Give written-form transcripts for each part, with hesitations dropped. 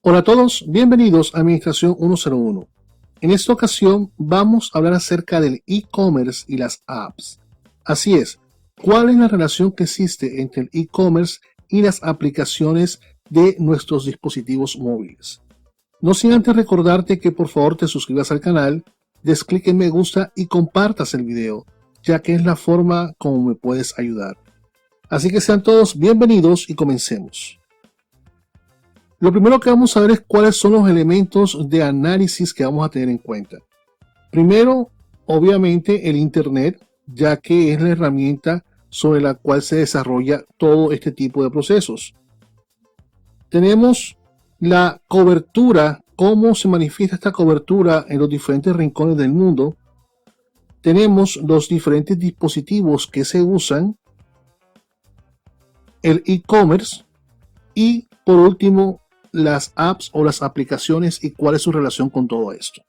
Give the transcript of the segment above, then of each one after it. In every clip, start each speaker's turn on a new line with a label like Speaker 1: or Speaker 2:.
Speaker 1: Hola a todos, bienvenidos a Administración 101. En esta ocasión vamos a hablar acerca del e-commerce y las apps. Así es, ¿cuál es la relación que existe entre el e-commerce y las aplicaciones de nuestros dispositivos móviles? No sin antes recordarte que por favor te suscribas al canal, des clic en me gusta y compartas el video, ya que es la forma como me puedes ayudar. Así que sean todos bienvenidos y comencemos. Lo primero que vamos a ver es cuáles son los elementos de análisis que vamos a tener en cuenta. Primero, obviamente, el Internet, ya que es la herramienta sobre la cual se desarrolla todo este tipo de procesos. Tenemos la cobertura, cómo se manifiesta esta cobertura en los diferentes rincones del mundo. Tenemos los diferentes dispositivos que se usan, el e-commerce y, por último, las apps o las aplicaciones y cuál es su relación con todo esto.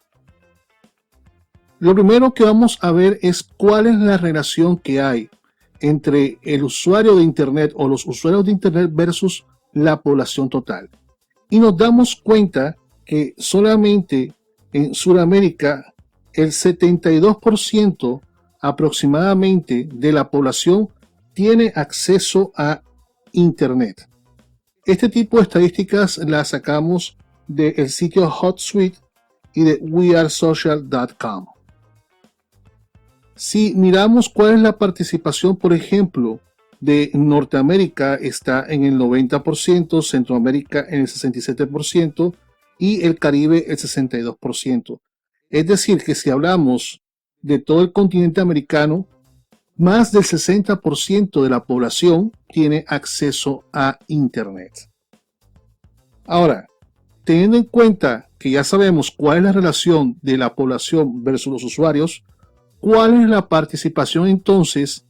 Speaker 1: Lo primero que vamos a ver es cuál es la relación que hay entre el usuario de Internet o los usuarios de Internet versus la población total. Y nos damos cuenta que solamente en Sudamérica el 72% aproximadamente de la población tiene acceso a Internet. Este tipo de estadísticas las sacamos del sitio HotSuite y de wearesocial.com. Si miramos cuál es la participación, por ejemplo, de Norteamérica, está en el 90%, Centroamérica en el 67% y el Caribe el 62%. Es decir, que si hablamos de todo el continente americano, más del 60% de la población tiene acceso a Internet. Ahora, teniendo en cuenta que ya sabemos cuál es la relación de la población versus los usuarios, ¿cuál es la participación entonces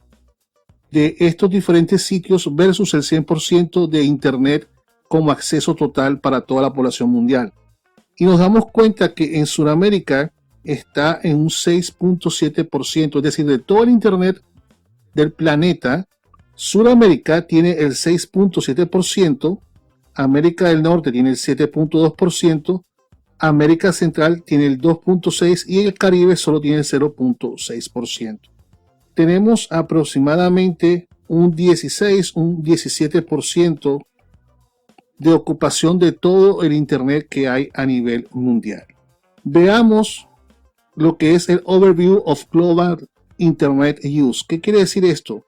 Speaker 1: de estos diferentes sitios versus el 100% de Internet como acceso total para toda la población mundial? Y nos damos cuenta que en Sudamérica está en un 6.7%, es decir, de todo el Internet del planeta, Sudamérica tiene el 6.7%, América del Norte tiene el 7.2%, América Central tiene el 2.6% y el Caribe solo tiene el 0.6%. Tenemos aproximadamente un 16, un 17% de ocupación de todo el Internet que hay a nivel mundial. Veamos lo que es el Overview of Global Internet Use. ¿Qué quiere decir esto?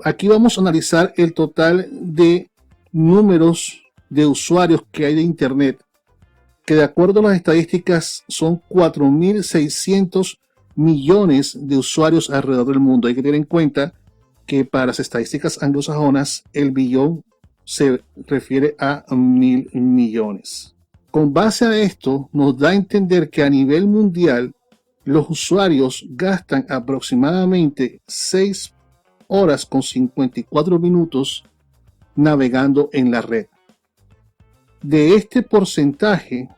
Speaker 1: Aquí vamos a analizar el total de números de usuarios que hay de Internet, que de acuerdo a las estadísticas son 4.600 millones de usuarios alrededor del mundo. Hay que tener en cuenta que para las estadísticas anglosajonas el billón se refiere a 1.000 millones. Con base a esto nos da a entender que a nivel mundial los usuarios gastan aproximadamente 6 horas con 54 minutos navegando en la red. De este porcentaje,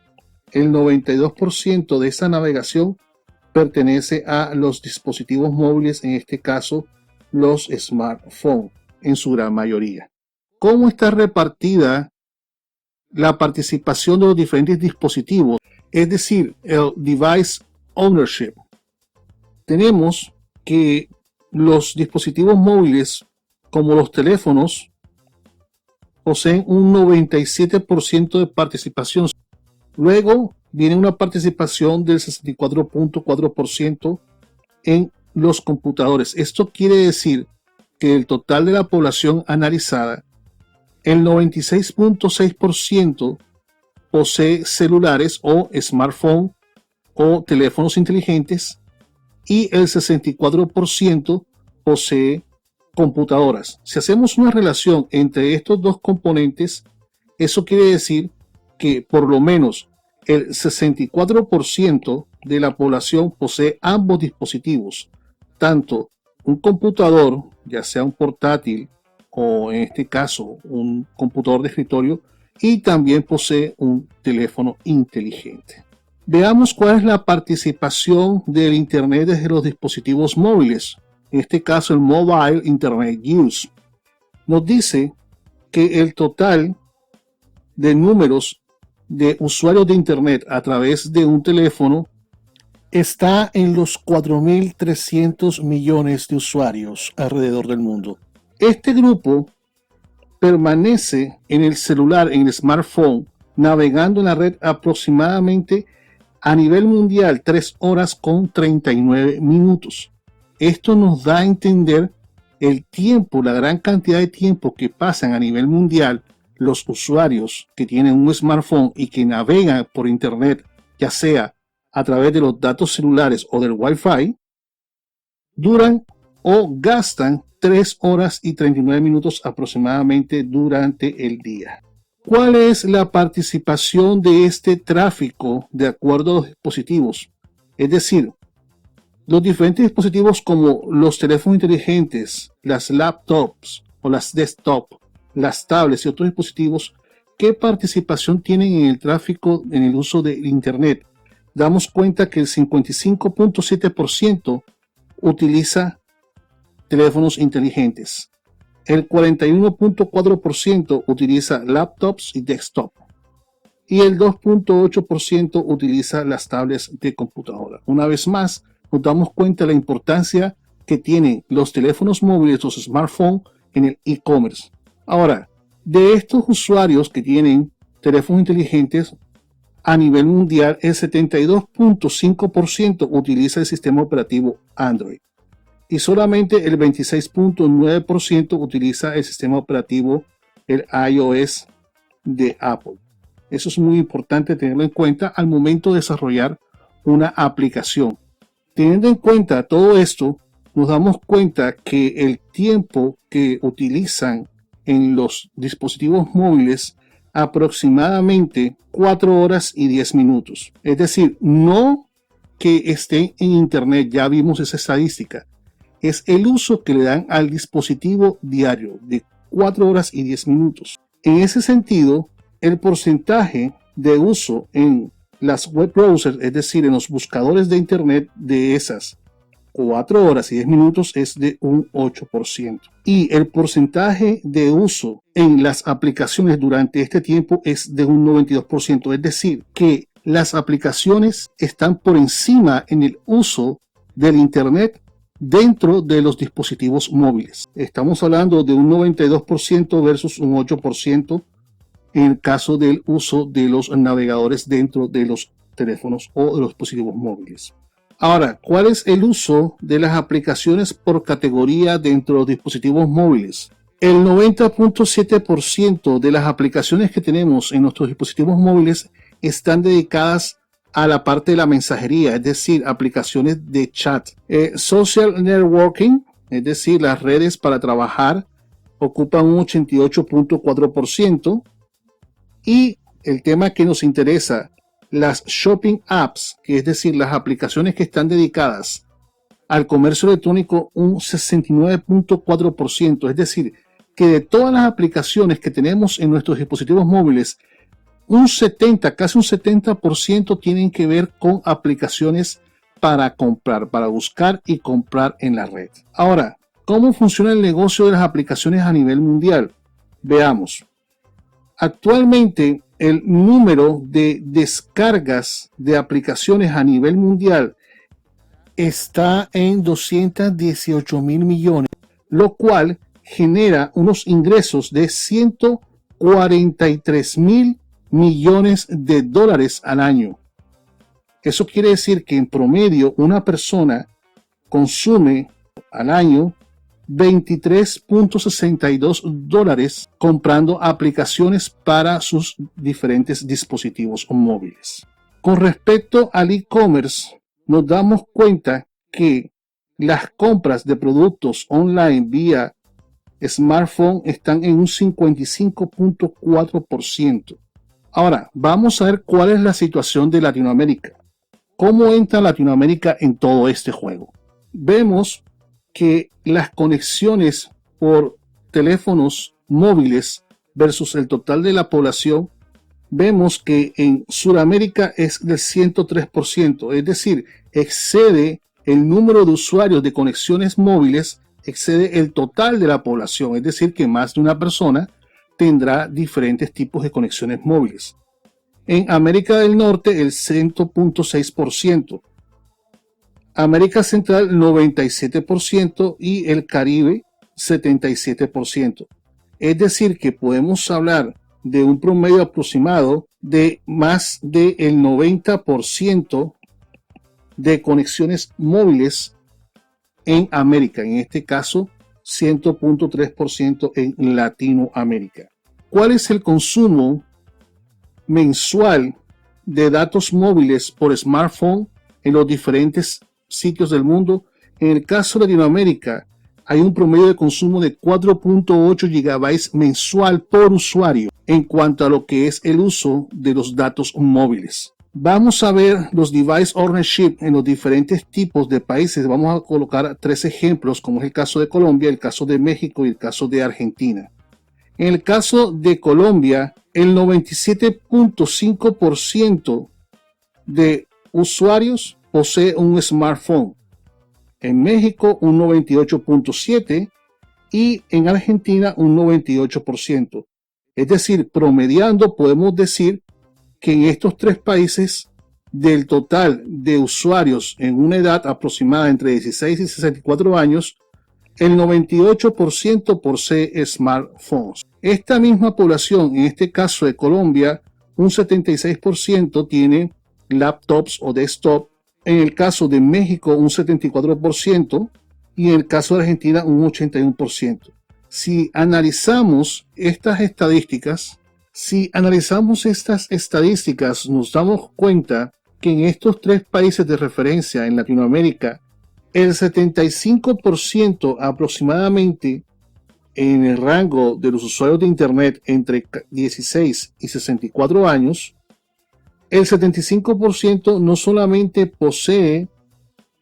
Speaker 1: el 92% de esa navegación pertenece a los dispositivos móviles, en este caso los smartphones, en su gran mayoría. ¿Cómo está repartida la participación de los diferentes dispositivos? Es decir, el device ownership. Tenemos que los dispositivos móviles, como los teléfonos, poseen un 97% de participación. Luego viene una participación del 64.4% en los computadores. Esto quiere decir que del total de la población analizada, el 96.6% posee celulares o smartphones o teléfonos inteligentes y el 64% posee computadoras. Si hacemos una relación entre estos dos componentes, eso quiere decir que por lo menos el 64% de la población posee ambos dispositivos, tanto un computador, ya sea un portátil o en este caso un computador de escritorio, y también posee un teléfono inteligente. Veamos cuál es la participación del Internet desde los dispositivos móviles, en este caso el Mobile Internet Use. Nos dice que el total de números de usuarios de Internet a través de un teléfono está en los 4.300 millones de usuarios alrededor del mundo. Este grupo permanece en el celular, en el smartphone, navegando en la red aproximadamente a nivel mundial 3 horas con 39 minutos. Esto nos da a entender el tiempo, la gran cantidad de tiempo que pasan a nivel mundial los usuarios que tienen un smartphone y que navegan por Internet, ya sea a través de los datos celulares o del Wi-Fi, duran o gastan 3 horas y 39 minutos aproximadamente durante el día. ¿Cuál es la participación de este tráfico de acuerdo a los dispositivos? Es decir, los diferentes dispositivos como los teléfonos inteligentes, las laptops o las desktops, las tablets y otros dispositivos, ¿qué participación tienen en el tráfico en el uso del Internet? Damos cuenta que el 55.7% utiliza teléfonos inteligentes. El 41.4% utiliza laptops y desktop. Y el 2.8% utiliza las tablets de computadora. Una vez más, nos damos cuenta de la importancia que tienen los teléfonos móviles, los smartphones en el e-commerce. Ahora, de estos usuarios que tienen teléfonos inteligentes, a nivel mundial, el 72.5% utiliza el sistema operativo Android y solamente el 26.9% utiliza el sistema operativo, el iOS de Apple. Eso es muy importante tenerlo en cuenta al momento de desarrollar una aplicación. Teniendo en cuenta todo esto, nos damos cuenta que el tiempo que utilizan en los dispositivos móviles aproximadamente 4 horas y 10 minutos. Es decir, no que estén en Internet, ya vimos esa estadística. Es el uso que le dan al dispositivo diario de 4 horas y 10 minutos. En ese sentido, el porcentaje de uso en las web browsers, es decir, en los buscadores de Internet de esas 4 horas y 10 minutos es de un 8%. Y el porcentaje de uso en las aplicaciones durante este tiempo es de un 92%. Es decir, que las aplicaciones están por encima en el uso del Internet dentro de los dispositivos móviles. Estamos hablando de un 92% versus un 8% en el caso del uso de los navegadores dentro de los teléfonos o de los dispositivos móviles. Ahora, ¿cuál es el uso de las aplicaciones por categoría dentro de los dispositivos móviles? El 90.7% de las aplicaciones que tenemos en nuestros dispositivos móviles están dedicadas a la parte de la mensajería, es decir, aplicaciones de chat. Social networking, es decir, las redes para trabajar, ocupan un 88.4%. Y el tema que nos interesa, las shopping apps, que es decir, las aplicaciones que están dedicadas al comercio electrónico, un 69.4%. Es decir, que de todas las aplicaciones que tenemos en nuestros dispositivos móviles, casi un 70% tienen que ver con aplicaciones para comprar, para buscar y comprar en la red. Ahora, ¿cómo funciona el negocio de las aplicaciones a nivel mundial? Veamos. Actualmente, el número de descargas de aplicaciones a nivel mundial está en 218 mil millones, lo cual genera unos ingresos de 143 mil millones de dólares al año. Eso quiere decir que en promedio una persona consume al año $23.62 comprando aplicaciones para sus diferentes dispositivos móviles. Con respecto al e-commerce, nos damos cuenta que las compras de productos online vía smartphone están en un 55.4%. Ahora, vamos a ver cuál es la situación de Latinoamérica. ¿Cómo entra Latinoamérica en todo este juego? Vemos que las conexiones por teléfonos móviles versus el total de la población, vemos que en Sudamérica es del 103%, es decir, excede el número de usuarios de conexiones móviles, excede el total de la población, es decir, que más de una persona tendrá diferentes tipos de conexiones móviles. En América del Norte el 100.6%, América Central 97% y el Caribe 77%. Es decir, que podemos hablar de un promedio aproximado de más del 90% de conexiones móviles en América, en este caso 100.3% en Latinoamérica. ¿Cuál es el consumo mensual de datos móviles por smartphone en los diferentes sitios del mundo? En el caso de Latinoamérica hay un promedio de consumo de 4.8 GB mensual por usuario en cuanto a lo que es el uso de los datos móviles. Vamos a ver los device ownership en los diferentes tipos de países. Vamos a colocar 3 ejemplos, como es el caso de Colombia, el caso de México y el caso de Argentina. En el caso de Colombia, el 97.5% de usuarios posee un smartphone. En México un 98.7% y en Argentina un 98%. Es decir, promediando podemos decir que en estos 3 países, del total de usuarios en una edad aproximada entre 16 y 64 años, el 98% posee smartphones. Esta misma población, en este caso de Colombia, un 76% tiene laptops o desktop. En el caso de México, un 74% y en el caso de Argentina, un 81%. Si analizamos estas estadísticas, nos damos cuenta que en estos 3 países de referencia en Latinoamérica, el 75% aproximadamente en el rango de los usuarios de Internet entre 16 y 64 años, el 75% no solamente posee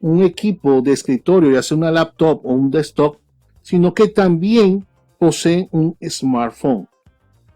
Speaker 1: un equipo de escritorio, ya sea una laptop o un desktop, sino que también posee un smartphone.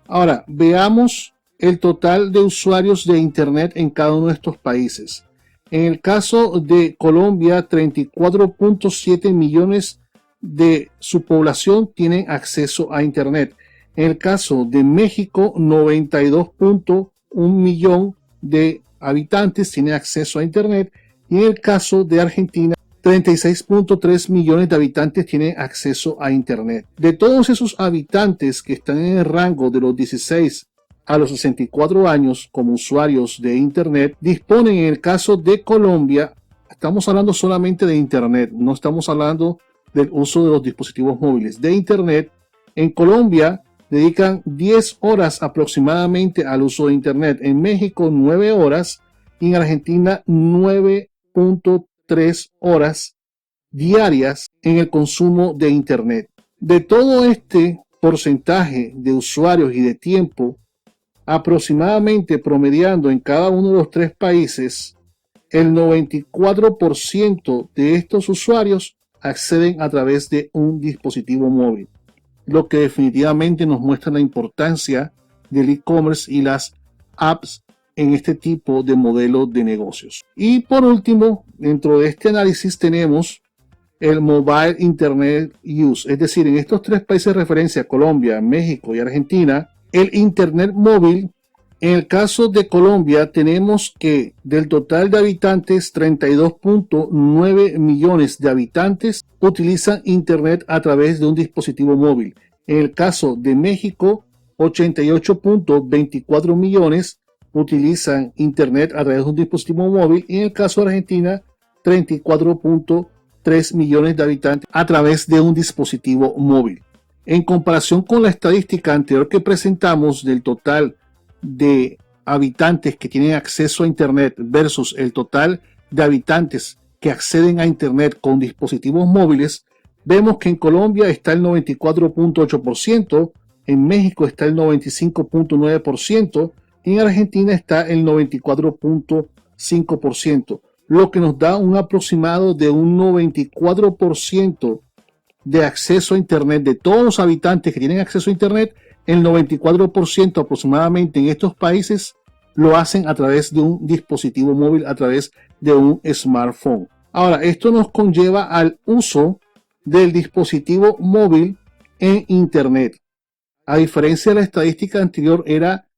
Speaker 1: Ahora, veamos el total de usuarios de Internet en cada uno de estos países. En el caso de Colombia, 34.7 millones de su población tienen acceso a Internet. En el caso de México, 92.1 millón de habitantes tienen acceso a Internet. Y en el caso de Argentina, 36.3 millones de habitantes tienen acceso a Internet. De todos esos habitantes que están en el rango de los 16 a los 64 años como usuarios de Internet, disponen en el caso de Colombia, estamos hablando solamente de Internet, no estamos hablando del uso de los dispositivos móviles, de Internet. En Colombia dedican 10 horas aproximadamente al uso de Internet, en México 9 horas y en Argentina 9.3 horas diarias en el consumo de Internet. De todo este porcentaje de usuarios y de tiempo, aproximadamente promediando en cada uno de los 3 países, el 94% de estos usuarios acceden a través de un dispositivo móvil, lo que definitivamente nos muestra la importancia del e-commerce y las apps en este tipo de modelo de negocios. Y por último, dentro de este análisis tenemos el Mobile Internet Use, es decir, en estos 3 países de referencia, Colombia, México y Argentina, el Internet móvil. En el caso de Colombia tenemos que del total de habitantes, 32.9 millones de habitantes utilizan Internet a través de un dispositivo móvil. En el caso de México, 88.24 millones utilizan Internet a través de un dispositivo móvil. Y en el caso de Argentina, 34.3 millones de habitantes a través de un dispositivo móvil. En comparación con la estadística anterior que presentamos del total de habitantes que tienen acceso a Internet versus el total de habitantes que acceden a Internet con dispositivos móviles, vemos que en Colombia está el 94.8%, en México está el 95.9% y en Argentina está el 94.5%, lo que nos da un aproximado de un 94% de acceso a Internet. De todos los habitantes que tienen acceso a Internet, el 94% aproximadamente en estos países lo hacen a través de un dispositivo móvil, a través de un smartphone. Ahora, esto nos conlleva al uso del dispositivo móvil en Internet. A diferencia de la estadística anterior, era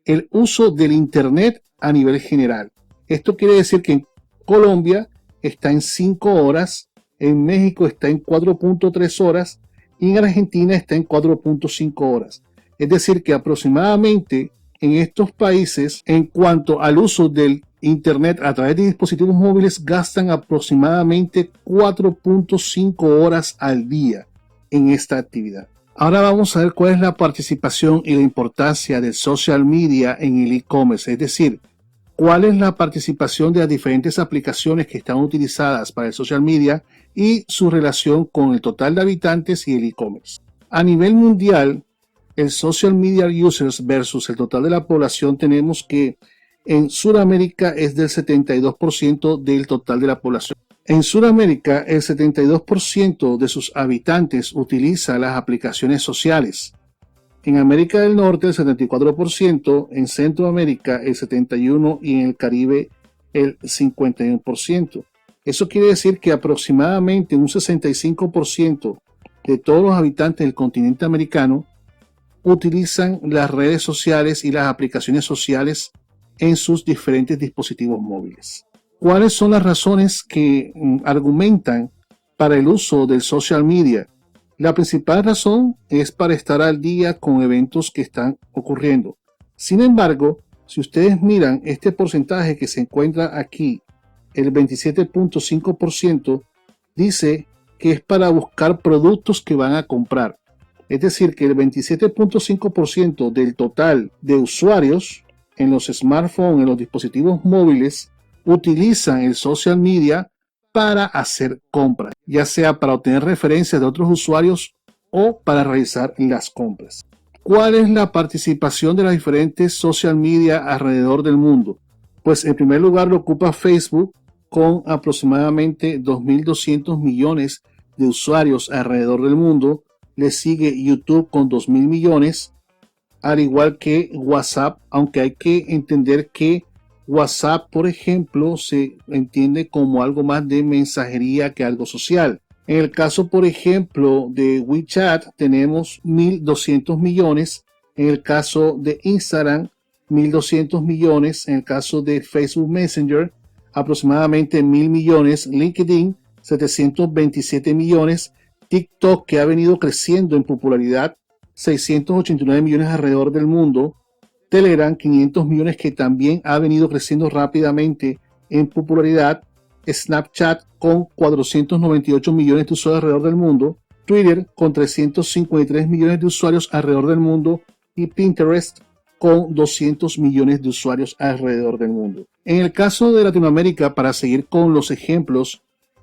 Speaker 1: el uso del Internet a nivel general. Esto quiere decir que en Colombia está en 5 horas, en México está en 4.3 horas y en Argentina está en 4.5 horas. Es decir, que aproximadamente en estos países, en cuanto al uso del Internet a través de dispositivos móviles, gastan aproximadamente 4.5 horas al día en esta actividad. Ahora vamos a ver cuál es la participación y la importancia del social media en el e-commerce, es decir, cuál es la participación de las diferentes aplicaciones que están utilizadas para el social media y su relación con el total de habitantes y el e-commerce. A nivel mundial, el social media users versus el total de la población, tenemos que en Sudamérica es del 72% del total de la población. En Sudamérica, el 72% de sus habitantes utiliza las aplicaciones sociales. En América del Norte, el 74%, en Centroamérica, el 71% y en el Caribe, el 51%. Eso quiere decir que aproximadamente un 65% de todos los habitantes del continente americano utilizan las redes sociales y las aplicaciones sociales en sus diferentes dispositivos móviles. ¿Cuáles son las razones que argumentan para el uso del social media? La principal razón es para estar al día con eventos que están ocurriendo. Sin embargo, si ustedes miran este porcentaje que se encuentra aquí, el 27.5%, dice que es para buscar productos que van a comprar. Es decir, que el 27.5% del total de usuarios en los smartphones, en los dispositivos móviles, utilizan el social media para hacer compras, ya sea para obtener referencias de otros usuarios o para realizar las compras. ¿Cuál es la participación de las diferentes social media alrededor del mundo? Pues en primer lugar lo ocupa Facebook con aproximadamente 2.200 millones de usuarios alrededor del mundo. Le sigue YouTube con 2.000 millones, al igual que WhatsApp, aunque hay que entender que WhatsApp, por ejemplo, se entiende como algo más de mensajería que algo social. En el caso, por ejemplo, de WeChat, tenemos 1.200 millones. En el caso de Instagram, 1.200 millones. En el caso de Facebook Messenger, aproximadamente 1.000 millones. LinkedIn, 727 millones. TikTok, que ha venido creciendo en popularidad, 689 millones alrededor del mundo. Telegram, 500 millones, que también ha venido creciendo rápidamente en popularidad. Snapchat con 498 millones de usuarios alrededor del mundo. Twitter con 353 millones de usuarios alrededor del mundo. Y Pinterest con 200 millones de usuarios alrededor del mundo. En el caso de Latinoamérica, para seguir con los ejemplos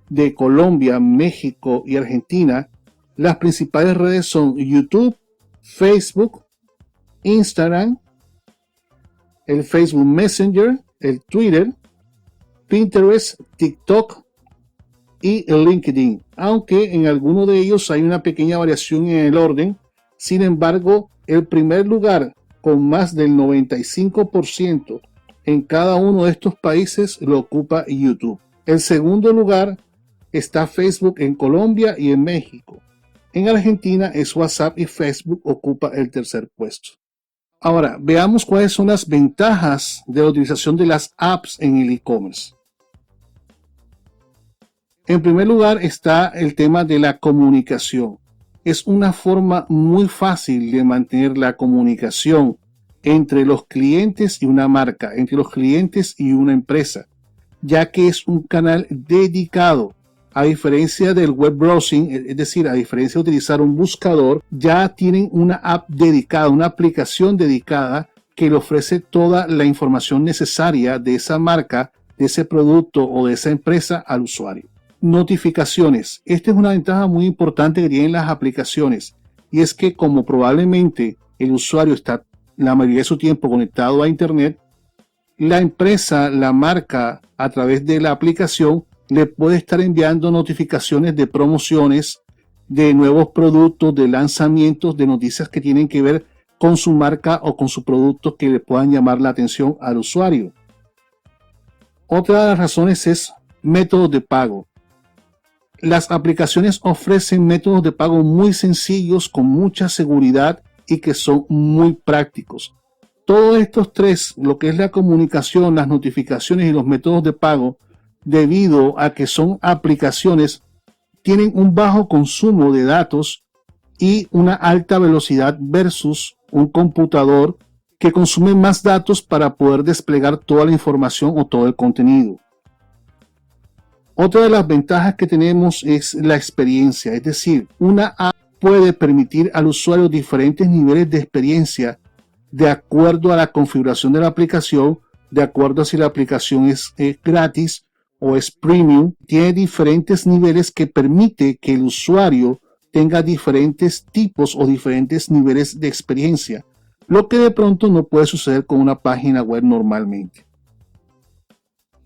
Speaker 1: de Colombia, México y Argentina, las principales redes son YouTube, Facebook, Instagram, el Facebook Messenger, el Twitter, Pinterest, TikTok y el LinkedIn, aunque en alguno de ellos hay una pequeña variación en el orden. Sin embargo, el primer lugar con más del 95% en cada uno de estos países lo ocupa YouTube. El segundo lugar está Facebook en Colombia y en México. En Argentina es WhatsApp y Facebook ocupa el tercer puesto. Ahora, veamos cuáles son las ventajas de la utilización de las apps en el e-commerce. En primer lugar está el tema de la comunicación. Es una forma muy fácil de mantener la comunicación entre los clientes y una marca, entre los clientes y una empresa, ya que es un canal dedicado. A diferencia del web browsing, es decir, a diferencia de utilizar un buscador, ya tienen una app dedicada, una aplicación dedicada que le ofrece toda la información necesaria de esa marca, de ese producto o de esa empresa al usuario. Notificaciones. Esta es una ventaja muy importante que tienen las aplicaciones, y es que como probablemente el usuario está la mayoría de su tiempo conectado a Internet, la empresa, la marca, a través de la aplicación, le puede estar enviando notificaciones de promociones, de nuevos productos, de lanzamientos, de noticias que tienen que ver con su marca o con su producto que le puedan llamar la atención al usuario. Otra de las razones es métodos de pago. Las aplicaciones ofrecen métodos de pago muy sencillos, con mucha seguridad y que son muy prácticos. Todos estos tres, lo que es la comunicación, las notificaciones y los métodos de pago, debido a que son aplicaciones, tienen un bajo consumo de datos y una alta velocidad versus un computador que consume más datos para poder desplegar toda la información o todo el contenido. Otra de las ventajas que tenemos es la experiencia, es decir, una app puede permitir al usuario diferentes niveles de experiencia de acuerdo a la configuración de la aplicación, de acuerdo a si la aplicación es gratis o es premium. Tiene diferentes niveles que permite que el usuario tenga diferentes tipos o diferentes niveles de experiencia, lo que de pronto no puede suceder con una página web normalmente.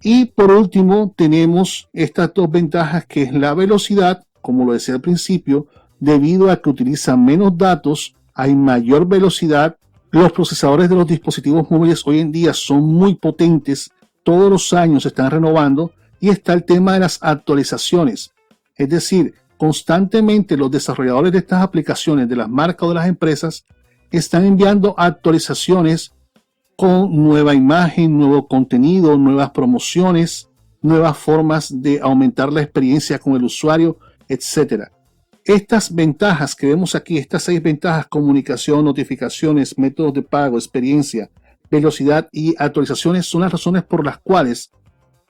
Speaker 1: Y por último tenemos estas dos ventajas, que es la velocidad, como lo decía al principio, debido a que utiliza menos datos, hay mayor velocidad. Los procesadores de los dispositivos móviles hoy en día son muy potentes, todos los años se están renovando, y está el tema de las actualizaciones, es decir, constantemente los desarrolladores de estas aplicaciones, de las marcas o de las empresas, están enviando actualizaciones con nueva imagen, nuevo contenido, nuevas promociones, nuevas formas de aumentar la experiencia con el usuario, etc. Estas ventajas que vemos aquí, estas 6 ventajas: comunicación, notificaciones, métodos de pago, experiencia, velocidad y actualizaciones, son las razones por las cuales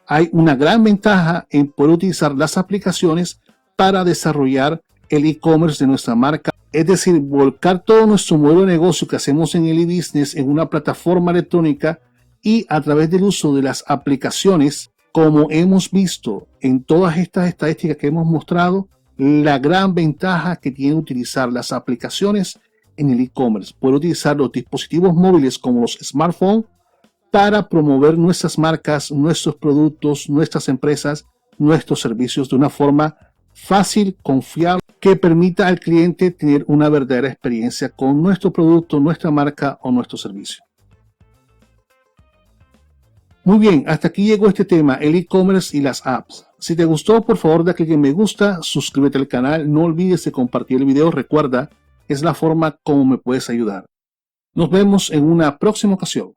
Speaker 1: hay una gran ventaja en poder utilizar las aplicaciones para desarrollar el e-commerce de nuestra marca, es decir, volcar todo nuestro modelo de negocio que hacemos en el e-business en una plataforma electrónica, y a través del uso de las aplicaciones, como hemos visto en todas estas estadísticas que hemos mostrado, la gran ventaja que tiene utilizar las aplicaciones en el e-commerce. Poder utilizar los dispositivos móviles como los smartphones para promover nuestras marcas, nuestros productos, nuestras empresas, nuestros servicios de una forma fácil, confiable, que permita al cliente tener una verdadera experiencia con nuestro producto, nuestra marca o nuestro servicio. Muy bien, hasta aquí llegó este tema, el e-commerce y las apps. Si te gustó, por favor da clic en me gusta, suscríbete al canal, no olvides de compartir el video. Recuerda, es la forma como me puedes ayudar. Nos vemos en una próxima ocasión.